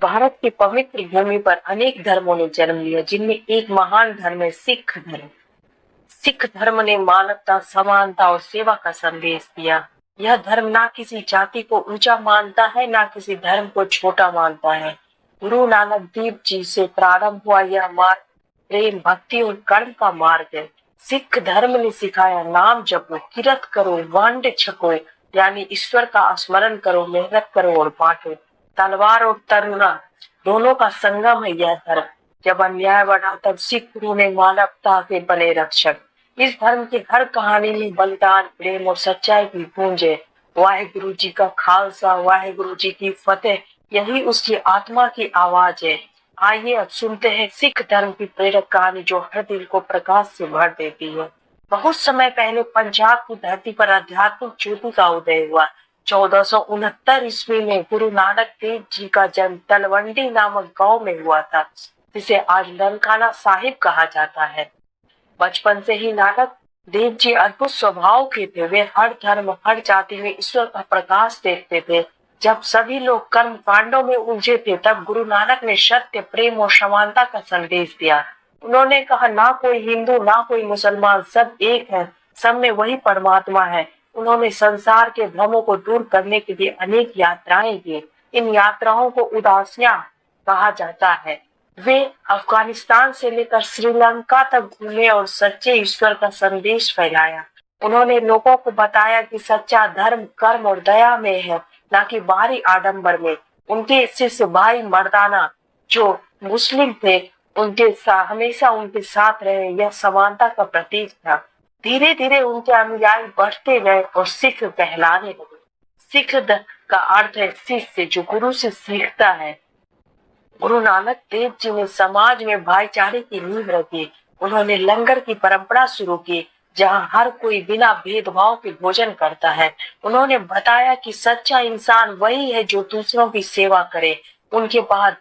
भारत की पवित्र भूमि पर अनेक धर्मों ने जन्म लिया, जिनमें एक महान धर्म है सिख धर्म। सिख धर्म ने मानवता, समानता और सेवा का संदेश दिया। यह धर्म ना किसी जाति को ऊंचा मानता है, ना किसी धर्म को छोटा मानता है। गुरु नानक देव जी से प्रारंभ हुआ यह मार्ग प्रेम, भक्ति और कर्म का मार्ग है। सिख धर्म ने सिखाया नाम जपो, किरत करो, वंड छको, यानी ईश्वर का स्मरण करो, मेहनत करो और बांटो। तलवार और तरुणा दोनों का संगम है यह धर्म। जब अन्याय बढ़ा तब सिख गुरु ने मानवता के बने रक्षक। इस धर्म की हर कहानी में बलिदान, प्रेम और सच्चाई की गूंज है। वाहेगुरु जी का खालसा, वाहेगुरु जी की फतेह, यही उसकी आत्मा की आवाज है। आइए अब सुनते हैं सिख धर्म की प्रेरक कहानी, जो हर दिल को प्रकाश से भर देती है। बहुत समय पहले पंजाब की धरती पर आध्यात्मिक ज्योति का उदय हुआ। 1469 ईस्वी में गुरु नानक देव जी का जन्म तलवंडी नामक गांव में हुआ था, जिसे आज ननकाना साहिब कहा जाता है। बचपन से ही नानक देव जी अद्भुत स्वभाव के थे। वे हर धर्म, हर जाति में ईश्वर का प्रकाश देखते थे। जब सभी लोग कर्म कांडों में उलझे थे, तब गुरु नानक ने सत्य, प्रेम और समानता का संदेश दिया। उन्होंने कहा, ना कोई हिंदू, ना कोई मुसलमान, सब एक है, सब में वही परमात्मा है। उन्होंने संसार के भ्रमों को दूर करने के लिए अनेक यात्राएं की। इन यात्राओं को उदासियां कहा जाता है। वे अफगानिस्तान से लेकर श्रीलंका तक घूमे और सच्चे ईश्वर का संदेश फैलाया। उन्होंने लोगों को बताया कि सच्चा धर्म कर्म और दया में है, न कि बाहरी आडंबर में। उनके शिष्य भाई मर्दाना, जो मुस्लिम थे, हमेशा उनके साथ रहे। यह समानता का प्रतीक था। धीरे धीरे उनके अनुयायी बढ़ते गए और सिख कहलाने लगे। सिख का अर्थ है शिष्य, जो गुरु से सीखता है। गुरु नानक देव जी ने समाज में भाईचारे की नींव रखी। उन्होंने लंगर की परंपरा शुरू की, जहां हर कोई बिना भेदभाव के भोजन करता है। उन्होंने बताया कि सच्चा इंसान वही है जो दूसरों की सेवा करे। उनके बाद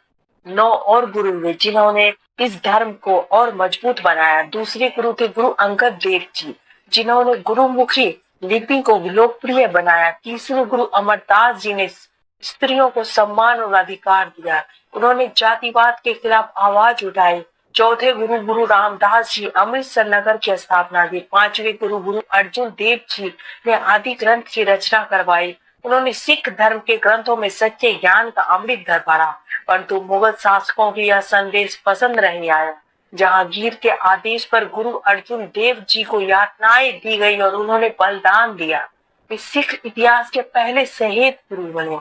9 और गुरु हुए, जिन्होंने इस धर्म को और मजबूत बनाया। दूसरे गुरु थे गुरु अंगद देव जी, जिन्होंने गुरुमुखी लिपि को लोकप्रिय बनाया। तीसरे गुरु अमरदास जी ने स्त्रियों को सम्मान और अधिकार दिया। उन्होंने जातिवाद के खिलाफ आवाज उठाई। चौथे गुरु गुरु रामदास जी अमृतसर नगर की स्थापना की। पांचवे गुरु गुरु अर्जुन देव जी ने आदि ग्रंथ की रचना करवाई। उन्होंने सिख धर्म के ग्रंथों में सच्चे ज्ञान का अमृत धर भरा, परंतु मुगल शासकों की यह संदेश पसंद नहीं आया। जहांगीर के आदेश पर गुरु अर्जुन देव जी को यातनाएं दी गई और उन्होंने बलिदान दिया। वे सिख इतिहास के पहले शहीद गुरु बने।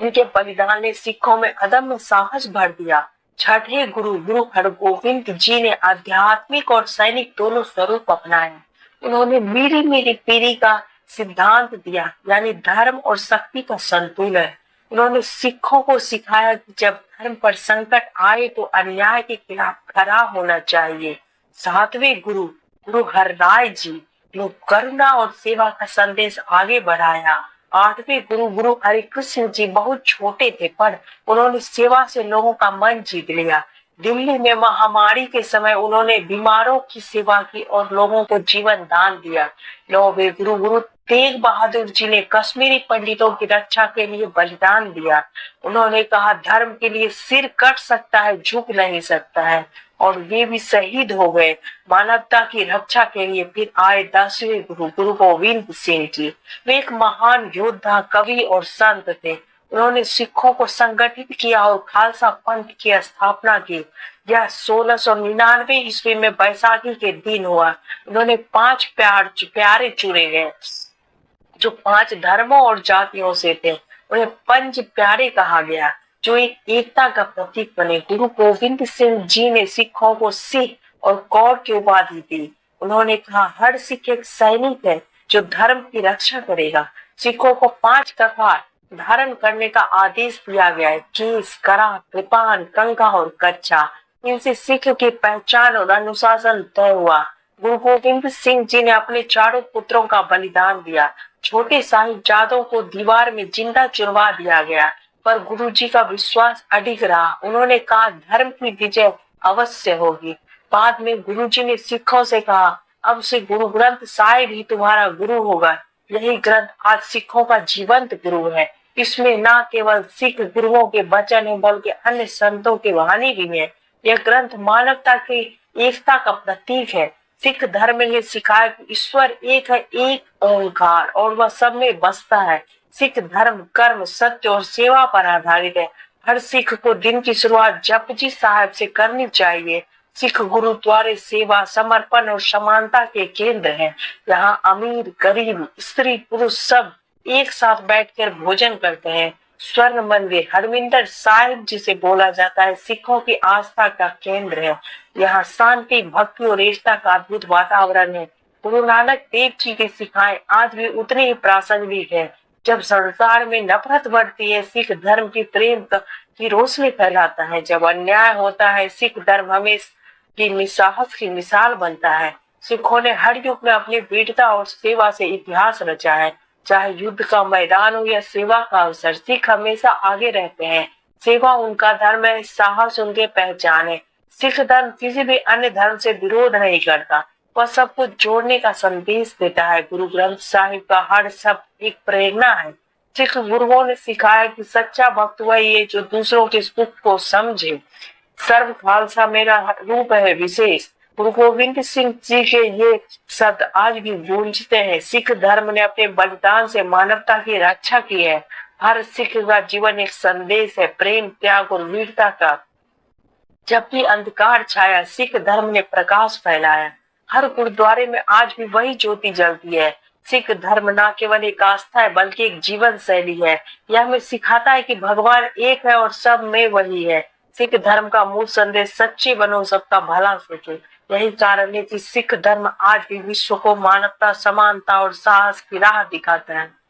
उनके बलिदान ने सिखों में अदम्य साहस भर दिया। छठे गुरु गुरु हरगोविंद जी ने आध्यात्मिक और सैनिक दोनों स्वरूप अपनाए। उन्होंने मेरी मेरी पीढ़ी का सिद्धांत दिया, यानी धर्म और शक्ति का संतुलन। उन्होंने सिखों को सिखाया कि जब धर्म पर संकट आए तो अन्याय के खिलाफ खड़ा होना चाहिए। सातवें गुरु गुरु हरराय जी ने करुणा और सेवा का संदेश आगे बढ़ाया। आठवें गुरु गुरु हरिकृष्ण जी बहुत छोटे थे, पर उन्होंने सेवा से लोगों का मन जीत लिया। दिल्ली में महामारी के समय उन्होंने बीमारों की सेवा की और लोगों को जीवन दान दिया। नौवें गुरु गुरु तेग बहादुर जी ने कश्मीरी पंडितों की रक्षा के लिए बलिदान दिया। उन्होंने कहा, धर्म के लिए सिर कट सकता है, झुक नहीं सकता है, और वे भी शहीद हो गए मानवता की रक्षा के लिए। फिर आए 10वें गुरु गुरु गोविंद सिंह जी। वे एक महान योद्धा, कवि और संत थे। उन्होंने सिखों को संगठित किया और खालसा पंथ की स्थापना की। यह 1699 ईस्वी में बैसाखी के दिन हुआ। उन्होंने 5 प्यारे चुने गए, जो 5 धर्मों और जातियों से थे। उन्हें पंच प्यारे कहा गया, जो एक एकता का प्रतीक बने। गुरु गोविंद सिंह जी ने सिखों को सिख और कौर की उपाधि दी। उन्होंने कहा, हर सिख एक सैनिक है जो धर्म की रक्षा करेगा। सिखों को 5 ककार धारण करने का आदेश दिया गया है: केस, करा, कृपान, कंघा और कच्छा। इनसे सिख की पहचान और अनुशासन तय हुआ। गुरु गोविंद सिंह जी ने अपने चारों पुत्रों का बलिदान दिया। छोटे साहिबजादों को दीवार में जिंदा चुनवा दिया गया, पर गुरुजी का विश्वास अडिग रहा। उन्होंने कहा, धर्म की विजय अवश्य होगी। बाद में गुरुजी ने सिखों से कहा, अब से गुरु ग्रंथ साहिब ही तुम्हारा गुरु होगा। यही ग्रंथ आज सिखों का जीवंत गुरु है। इसमें न केवल सिख गुरुओं के वचन है बल्कि अन्य संतों की वाणी भी है। यह ग्रंथ मानवता की एकता का प्रतीक है। सिख धर्म ने सिखाया कि ईश्वर एक है, एक ओंकार, और वह सब में बसता है। सिख धर्म कर्म, सत्य और सेवा पर आधारित है। हर सिख को दिन की शुरुआत जपजी साहब से करनी चाहिए। सिख गुरुद्वारे सेवा, समर्पण और समानता के केंद्र हैं। यहाँ अमीर गरीब स्त्री पुरुष सब एक साथ बैठकर भोजन करते हैं। स्वर्ण मंदिर हरमिंदर साहिब जिसे बोला जाता है सिखों की आस्था का केंद्र है। यहाँ शांति, भक्ति और एकता का अद्भुत वातावरण है। गुरु नानक देव जी की सिखाएं आज भी उतनी ही प्रासंगिक है। जब संसार में नफरत बढ़ती है, सिख धर्म की प्रेम की रोशनी फैलाता है। जब अन्याय होता है, सिख धर्म हमेशा की साहस की मिसाल बनता है। सिखों ने हर युग में अपनी वीरता और सेवा से इतिहास रचा है। चाहे युद्ध का मैदान हो या सेवा का अवसर, सिख हमेशा आगे रहते हैं। सेवा उनका धर्म है, साहस उनके पहचान है। सिख धर्म किसी भी अन्य धर्म से विरोध नहीं करता, वह सबको जोड़ने का संदेश देता है। गुरु ग्रंथ साहिब का हर शब्द एक प्रेरणा है। सिख गुरुओं ने सिखाया कि सच्चा भक्त वही है जो दूसरों के सुख को समझे। सर्व खालसा मेरा रूप है विशेष। गुरु गोविंद सिंह जी के ये शब्द आज भी गूंजते हैं। सिख धर्म ने अपने बलिदान से मानवता की रक्षा की है। हर सिख का जीवन एक संदेश है, प्रेम, त्याग और वीरता का। जब भी अंधकार छाया, सिख धर्म ने प्रकाश फैलाया। हर गुरुद्वारे में आज भी वही ज्योति जलती है। सिख धर्म न केवल एक आस्था है बल्कि एक जीवन शैली है। यह हमें सिखाता है कि भगवान एक है और सब में वही है। सिख धर्म का मूल संदेश सच्चे बनो, सबका भला सोचो। यही कारण है कि सिख धर्म आज भी विश्व को मानवता, समानता और साहस की राह दिखाता है।